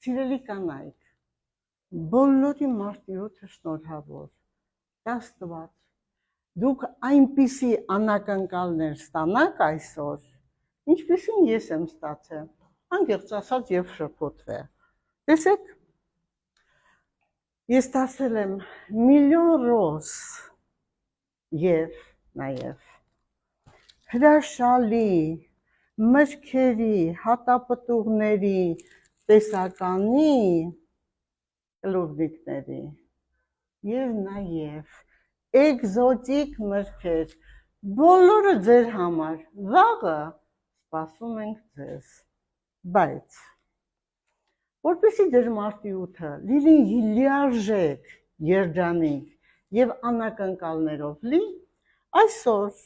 Սիրելի կանայք, բոլորի մարտի 8-ը շնորհավոր, Աստված, դուք այնպիսի անակնկալներ ստանաք այսօր, ինչպիսին ես եմ ստացել, անկեղծ ասած եւ շփոթվել։ Տեսեք, ես ստացել եմ միլիոն ռոզ եւ նաեւ հրաշալի մրգերի, հատապտուղների, տեսականի, կլուրնիկների եւ նաեւ էկզոտիկ մրգեր, բոլորը ձեր համար, վաղը սպասում ենք ձեզ, բայց որպեսզի ձեր մարտի 8-ը լինի լիարժեք, երջանիկ եւ անակնկալներով լի, այսօր,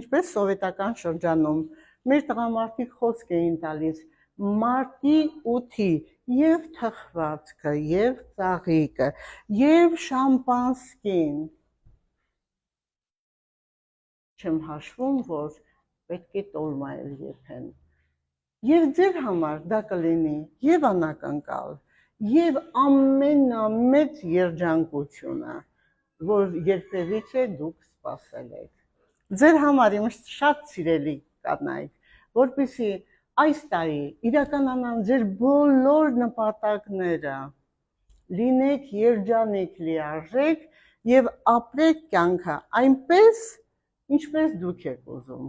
ինչպես սովետական շրջանում, մեր տղամարդիկ խոսք էին տալիս մարտի 8-ի եւ թխվածքը, եւ ծաղիկը, եւ շամպանսկին, չեմ հաշվում, որ պետք է տոլմա էլ եփեն։ Եվ ձեր համար դա կլինի եւ անակնկալ, եւ ամենամեծ երջանկությունը, որ երբևիցե դուք սպասել եք։ Ձեր համար իմ շատ սիրելի կանայք, որպեսզի այս տարի իրականանան ձեր բոլոր նպատակները, լինեք երջանիկ, լիարժեք եւ ապրեք կյանքը այնպես, ինչպես դուք եք ուզում։